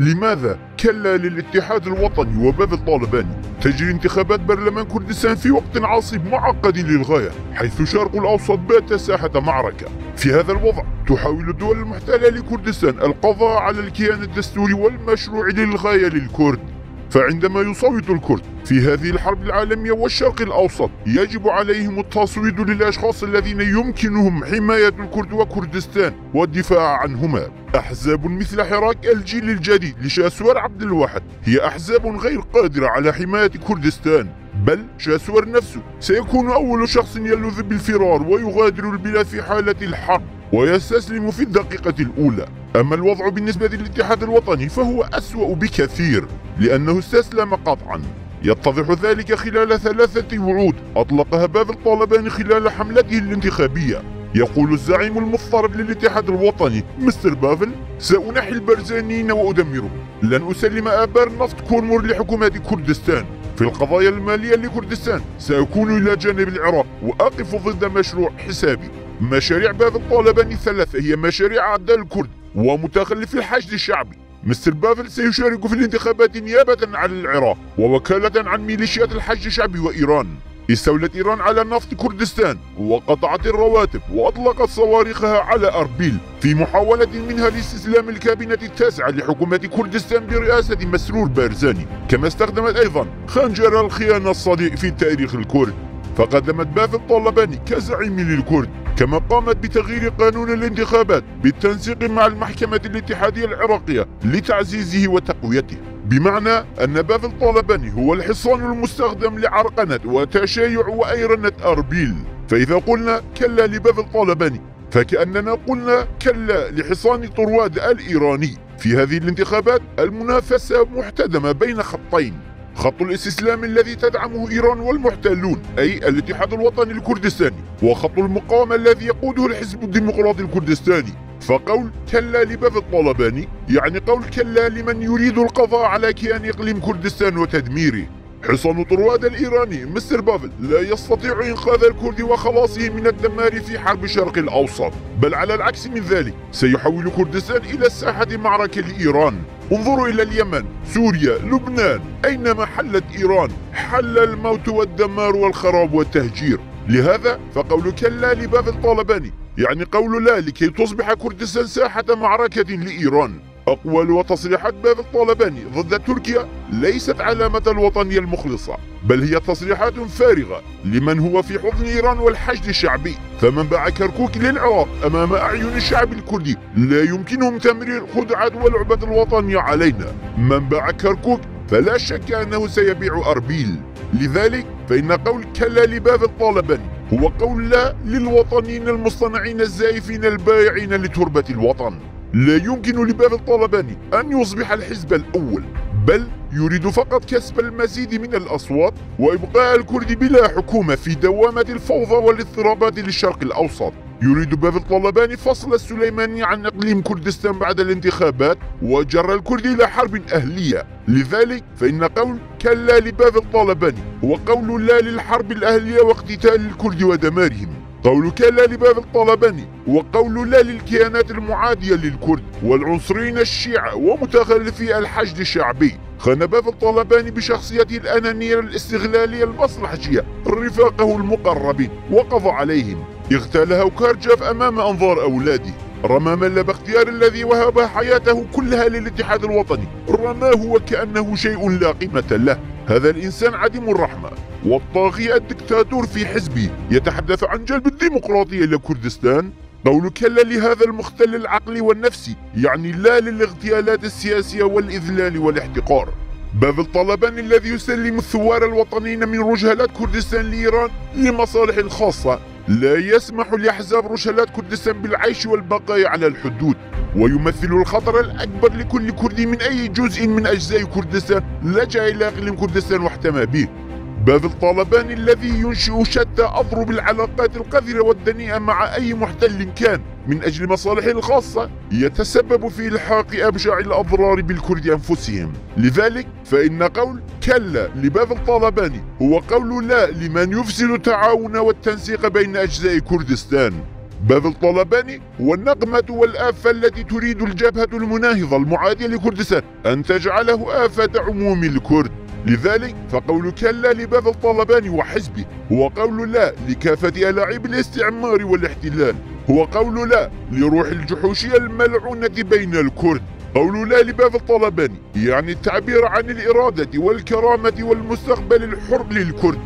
لماذا؟ كلا للاتحاد الوطني وباب الطالباني. تجري انتخابات برلمان كردستان في وقت عصيب معقد للغاية، حيث الشرق الأوسط بات ساحة معركة. في هذا الوضع تحاول الدول المحتلة لكردستان القضاء على الكيان الدستوري والمشروع للغاية للكرد. فعندما يصوت الكرد في هذه الحرب العالمية والشرق الأوسط، يجب عليهم التصويت للأشخاص الذين يمكنهم حماية الكرد وكردستان والدفاع عنهما. أحزاب مثل حراك الجيل الجديد لشاسور عبد الواحد هي أحزاب غير قادرة على حماية كردستان، بل شاسور نفسه سيكون أول شخص يلوذ بالفرار ويغادر البلاد في حالة الحرب ويستسلم في الدقيقة الأولى. أما الوضع بالنسبة للاتحاد الوطني فهو أسوأ بكثير، لأنه استسلم قطعا. يتضح ذلك خلال 3 وعود أطلقها باب الطالباني خلال حملته الانتخابية. يقول الزعيم المفترض للاتحاد الوطني مستر بافل: سأنحي البرزانيين وأدمرهم، لن أسلم آبار نفط كورمور لحكومة كردستان. في القضايا المالية لكردستان سأكون إلى جانب العراق وأقف ضد مشروع حسابي. مشاريع باب الطالباني 3 هي مشاريع أعداء الكرد ومتخلف الحشد الشعبي. مستر بافل سيشارك في الانتخابات نيابة عن العراق ووكالة عن ميليشيات الحشد الشعبي وإيران. استولت إيران على نفط كردستان وقطعت الرواتب وأطلقت صواريخها على أربيل في محاولة منها لاستسلام الكابينة التاسعة لحكومة كردستان برئاسة مسرور بارزاني. كما استخدمت أيضا خنجر الخيانة الصديق في تاريخ الكرد، فقدمت باب الطالباني كزعيم للكرد. كما قامت بتغيير قانون الانتخابات بالتنسيق مع المحكمة الاتحادية العراقية لتعزيزه وتقويته، بمعنى أن باب الطالباني هو الحصان المستخدم لعرقنة وتشيع وأيرنة أربيل. فإذا قلنا كلا لباب الطالباني فكأننا قلنا كلا لحصان طرواد الإيراني. في هذه الانتخابات المنافسة محتدمة بين خطين: خط الاستسلام الذي تدعمه إيران والمحتلون أي الاتحاد الوطني الكردستاني، وخط المقاومة الذي يقوده الحزب الديمقراطي الكردستاني. فقول كلا لباب الطالباني يعني قول كلا لمن يريد القضاء على كيان إقليم كردستان وتدميره. حصان طرواد الإيراني مستر بافل لا يستطيع إنقاذ الكرد وخلاصه من الدمار في حرب الشرق الأوسط، بل على العكس من ذلك سيحول كردستان إلى ساحة معركة لإيران. انظروا إلى اليمن، سوريا، لبنان، أينما حلت إيران حل الموت والدمار والخراب والتهجير. لهذا فقول كلا لباب الطالباني يعني قول لا لكي تصبح كردستان ساحة معركة لإيران. أقوال وتصريحات باب الطالباني ضد تركيا ليست علامة الوطنية المخلصة، بل هي تصريحات فارغة لمن هو في حضن إيران والحشد الشعبي. فمن باع كركوك للعراق أمام أعين الشعب الكردي لا يمكنهم تمرير خدعة ولعبة الوطنية علينا. من باع كركوك فلا شك أنه سيبيع أربيل. لذلك فإن قول كلا لباب الطالباني هو قول لا للوطنيين المصطنعين الزائفين البائعين لتربة الوطن. لا يمكن لباب الطالباني أن يصبح الحزب الأول، بل يريد فقط كسب المزيد من الأصوات وإبقاء الكرد بلا حكومة في دوامة الفوضى والاضطرابات للشرق الأوسط. يريد باب الطالباني فصل السليماني عن إقليم كردستان بعد الانتخابات وجر الكرد إلى حرب أهلية. لذلك فإن قول كلا لباب الطالباني هو قول لا للحرب الأهلية واقتتال الكرد ودمارهم. قول كلا لباب الطالباني وقول لا للكيانات المعادية للكرد والعنصريين الشيعة ومتخلفي الحشد الشعبي. خان باب الطالباني بشخصيته الأنانية الاستغلالية المصلحجية رفاقه المقربين وقضى عليهم. اغتال هوكارجاف أمام أنظار أولاده، رمى ملا باختيار الذي وهب حياته كلها للاتحاد الوطني، رماه وكأنه شيء لا قيمة له. هذا الإنسان عديم الرحمة والطاغية الدكتاتور في حزبه يتحدث عن جلب الديمقراطية إلى كردستان. قول كلا لهذا المختل العقلي والنفسي يعني لا للاغتيالات السياسية والإذلال والاحتقار. باب الطالباني الذي يسلم الثوار الوطنيين من رجالات كردستان لإيران لمصالح خاصة لا يسمح لأحزاب رجالات كردستان بالعيش والبقاء على الحدود، ويمثل الخطر الأكبر لكل كردي من أي جزء من أجزاء كردستان لجأ إلى إقليم كردستان واحتمى به. باب الطالباني الذي ينشئ شتى أضرب العلاقات القذرة والدنيئة مع أي محتل كان من أجل مصالحه الخاصة يتسبب في إلحاق أبشع الأضرار بالكرد أنفسهم. لذلك فإن قول كلا لباب الطالباني هو قول لا لمن يفسد التعاون والتنسيق بين أجزاء كردستان. باذل الطلباني هو النقمة والآفة التي تريد الجبهة المناهضة المعادية لكردستان أن تجعله آفة عموم الكرد. لذلك فقول كلا لباذل الطلباني وحزبه هو قول لا لكافة ألاعيب الاستعمار والاحتلال، هو قول لا لروح الجحوشية الملعونة بين الكرد. قول لا لباذل الطلباني يعني التعبير عن الإرادة والكرامة والمستقبل الحر للكرد،